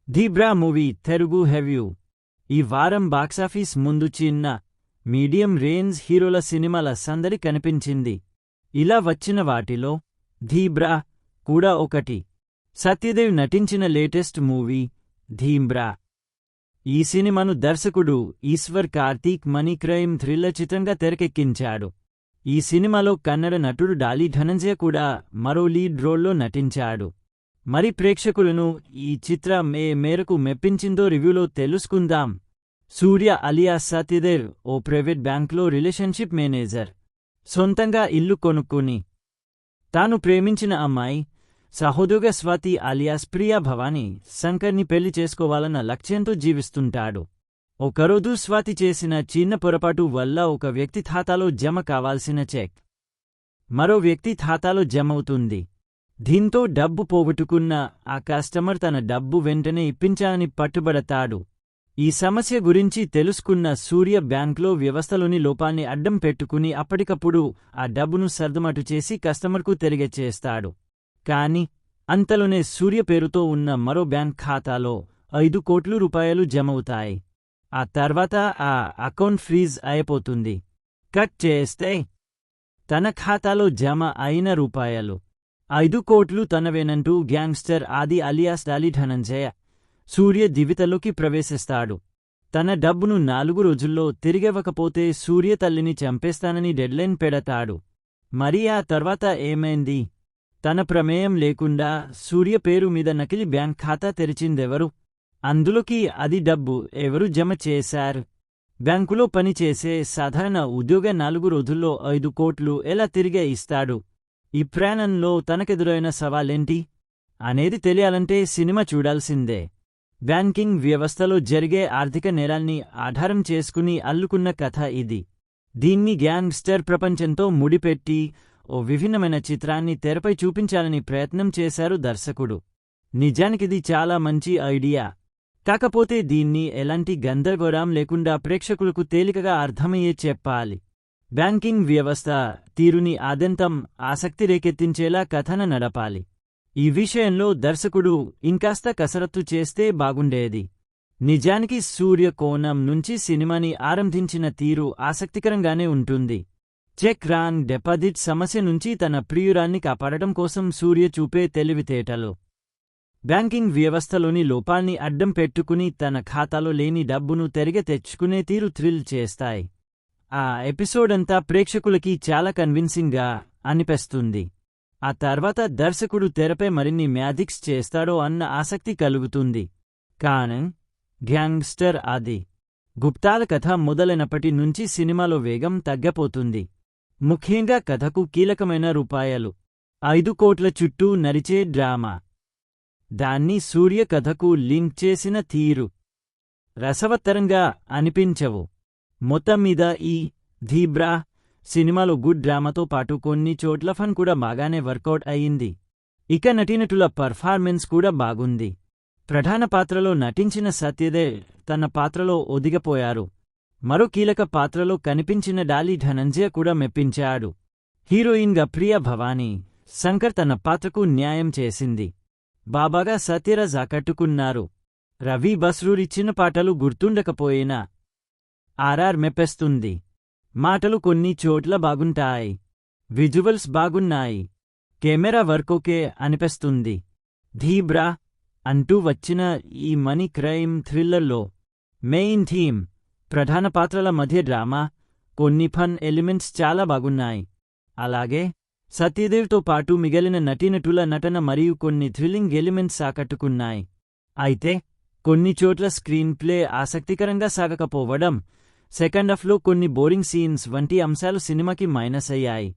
The బ్రా movie Telugu హెవ్యూ ఈ వారం బాక్సాఫీస్ ముందు చిన్న మీడియం రేంజ్ హీరోల సినిమాల సందడి కనిపించింది. ఇలా వచ్చిన వాటిలో ది బ్రా కూడా ఒకటి. సత్యదేవ్ నటించిన లేటెస్ట్ మూవీ ది బ్రా. ఈ సినిమాను దర్శకుడు Eshwar Karthik money crime thriller చిత్రంగా తెరకెక్కించాడు. ఈ సినిమాలో కన్నడ నటుడు డాలి ధనంజయ కూడా మరో లీడ్ రోల్లో నటించాడు. మరి ప్రేక్షకులను ఈ చిత్రం ఏ మేరకు మెప్పించిందో రివ్యూలో తెలుసుకుందాం. సూర్య అలియాస్ సత్యదేవ్ ఓ ప్రైవేట్ బ్యాంక్లో రిలేషన్షిప్ మేనేజర్. సొంతంగా ఇల్లు కొనుక్కుని తాను ప్రేమించిన అమ్మాయి సహోద్యోగ స్వాతి అలియాస్ ప్రియా భవానీ శంకర్ని పెళ్లి చేసుకోవాలన్న లక్ష్యంతో జీవిస్తుంటాడు. ఒకరోజు స్వాతి చేసిన చిన్న పొరపాటు వల్ల ఒక వ్యక్తి ఖాతాలో జమ కావాల్సిన చెక్ మరో వ్యక్తి ఖాతాలో జమవుతుంది. దీంతో డబ్బు పోగొట్టుకున్న ఆ కస్టమర్ తన డబ్బు వెంటనే ఇప్పించాలని పట్టుబడతాడు. ఈ సమస్య గురించి తెలుసుకున్న సూర్య బ్యాంక్లో వ్యవస్థలోని లోపాన్ని అడ్డం పెట్టుకుని అప్పటికప్పుడు ఆ డబ్బును సర్దుమటు చేసి కస్టమర్కు తిరిగిచ్చేస్తాడు. కాని అంతలోనే సూర్య పేరుతో ఉన్న మరో బ్యాంక్ ఖాతాలో 5 కోట్ల రూపాయలు జమవుతాయి. ఆ తర్వాత ఆ అకౌంట్ ఫ్రీజ్ అయిపోతుంది. కట్ చేస్తే తన ఖాతాలో జమ అయిన రూపాయలు 5 కోట్లు తనవేనంటూ గ్యాంగ్స్టర్ ఆది అలియాస్ డాలి ధనంజయ సూర్య జీవితంలోకి ప్రవేశిస్తాడు. తన డబ్బును 4 రోజుల్లో తిరిగివ్వకపోతే సూర్య తల్లిని చంపేస్తానని డెడ్లైన్ పెడతాడు. మరి ఆ తర్వాత ఏమైంది? తన ప్రమేయం లేకుండా సూర్య పేరు మీద నకిలీ బ్యాంక్ ఖాతా తెరిచిందెవరు? అందులోకి అది డబ్బు ఎవరు జమ చేశారు? బ్యాంకులో పనిచేసే సాధారణ ఉద్యోగ 4 రోజుల్లో 5 కోట్లు ఎలా తిరిగే ఇస్తాడు? ఈ ప్రయాణంలో తనకెదురైన సవాలేంటి అనేది తెలియాలంటే సినిమా చూడాల్సిందే. బ్యాంకింగ్ వ్యవస్థలో జరిగే ఆర్థిక నేరాల్ని ఆధారం చేసుకుని అల్లుకున్న కథ ఇది. దీన్ని గ్యాంగ్స్టర్ ప్రపంచంతో ముడిపెట్టి ఓ విభిన్నమైన చిత్రాన్ని తెరపై చూపించాలని ప్రయత్నం చేశారు దర్శకుడు. నిజానికిది చాలా మంచి ఐడియా. కాకపోతే దీన్ని ఎలాంటి గందరగోళం లేకుండా ప్రేక్షకులకు తేలికగా అర్థమయ్యే చెప్పాలి. బ్యాంకింగ్ వ్యవస్థ తీరుని ఆద్యంతం ఆసక్తి రేకెత్తించేలా కథన నడపాలి. ఈ విషయంలో దర్శకుడు ఇంకాస్త కసరత్తు చేస్తే బాగుండేది. నిజానికి సూర్య కోణం నుంచి సినిమాని ఆరంభించిన తీరు ఆసక్తికరంగానే ఉంటుంది. చెక్ రాంగ్ డిపాజిట్ సమస్య నుంచి తన ప్రియురాన్ని కాపాడటం కోసం సూర్య చూపే తెలివితేటలు బ్యాంకింగ్ వ్యవస్థలోని లోపాల్ని అడ్డం పెట్టుకుని తన ఖాతాలో లేని డబ్బును తిరిగి తెచ్చుకునే తీరు థ్రిల్ చేస్తాయి. ఆ ఎపిసోడ్ అంతా ప్రేక్షకులకి చాలా కన్విన్సింగ్గా అనిపిస్తుంది. ఆ తర్వాత దర్శకుడు తెరపై మరిన్ని మ్యాజిక్స్ చేస్తాడో అన్న ఆసక్తి కలుగుతుంది. కానీ గ్యాంగ్స్టర్ ఆది గుప్తాల కథ మొదలైనప్పటి నుంచి సినిమాలో వేగం తగ్గపోతుంది. ముఖ్యంగా కథకు కీలకమైన రూపాయలు 5 కోట్ల చుట్టూ నడిచే డ్రామా, దాన్ని సూర్య కథకు లింక్ చేసిన తీరు రసవత్తరంగా అనిపించవు. మొత్తం మీద ఈ ది బ్రా సినిమాలో గుడ్ డ్రామాతో పాటు కొన్ని చోట్ల ఫన్ కూడా బాగానే వర్కౌట్ అయ్యింది. ఇక నటీనటుల పర్ఫార్మెన్స్ కూడా బాగుంది. ప్రధాన పాత్రలో నటించిన సత్యదేవ్ తన పాత్రలో ఒదిగిపోయారు. మరో కీలక పాత్రలో కనిపించిన డాలి ధనంజయ కూడా మెప్పించాడు. హీరోయిన్గా ప్రియా భవానీ శంకర్ తన పాత్రకు న్యాయం చేసింది. బాబాగా సత్యరాజ్ ఆకట్టుకున్నారు. రవి బస్రూరిచ్చిన పాటలు గుర్తుండకపోయినా ఆర్ఆర్ మెప్పిస్తుంది. మాటలు కొన్ని చోట్ల బాగుంటాయి. విజువల్స్ బాగున్నాయి. కెమెరా వర్క్ ఓకే అనిపిస్తుంది. ది బ్రా అంటూ వచ్చిన ఈ మనీ క్రైమ్ థ్రిల్లర్లో మెయిన్ థీమ్, ప్రధాన పాత్రల మధ్య డ్రామా, కొన్ని ఫన్ ఎలిమెంట్స్ చాలా బాగున్నాయి. అలాగే సత్యదేవ్తో పాటు మిగిలిన నటీనటుల నటన మరియు కొన్ని థ్రిల్లింగ్ ఎలిమెంట్స్ ఆకట్టుకున్నాయి. అయితే కొన్ని చోట్ల స్క్రీన్ ప్లే ఆసక్తికరంగా సాగకపోవడం, సెకండ్ హాఫ్లో కొన్ని బోరింగ్ సీన్స్ వంటి అంశాలు సినిమాకి మైనస్ అయ్యాయి.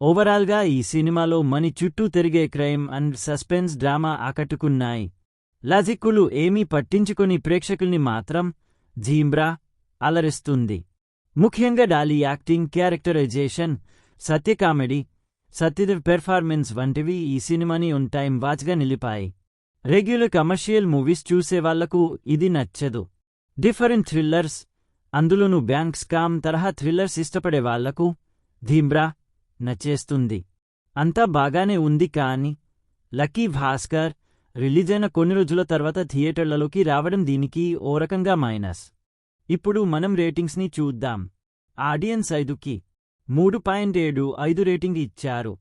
ఓవరాల్గా ఈ సినిమాలో మనీ చుట్టూ తిరిగే క్రైమ్ అండ్ సస్పెన్స్ డ్రామా ఆకట్టుకున్నాయి. లాజిక్కులు ఏమీ పట్టించుకొని ప్రేక్షకుల్ని మాత్రం ది బ్రా అలరిస్తుంది. ముఖ్యంగా Daali acting, characterisation, Satya comedy, Satyadev performance వంటివి ఈ సినిమాని ఆన్ టైం వాచ్గా నిలిపాయి. రెగ్యులర్ కమర్షియల్ మూవీస్ చూసేవాళ్లకు ఇది నచ్చదు. డిఫరెంట్ థ్రిల్లర్స్, అందులోనూ బ్యాంక్ స్కామ్ తరహా థ్రిల్లర్స్ ఇష్టపడే వాళ్లకు ది బ్రా నచ్చేస్తుంది. అంతా బాగానే ఉంది. కాని లక్కీ భాస్కర్, రిలీజ్ అయిన కొన్ని రోజుల తర్వాత థియేటర్లలోకి రావడం దీనికి ఓ రకంగా మైనస్. ఇప్పుడు మనం రేటింగ్స్ని చూద్దాం. ఆడియన్స్ 5కి 3.75 రేటింగ్ ఇచ్చారు.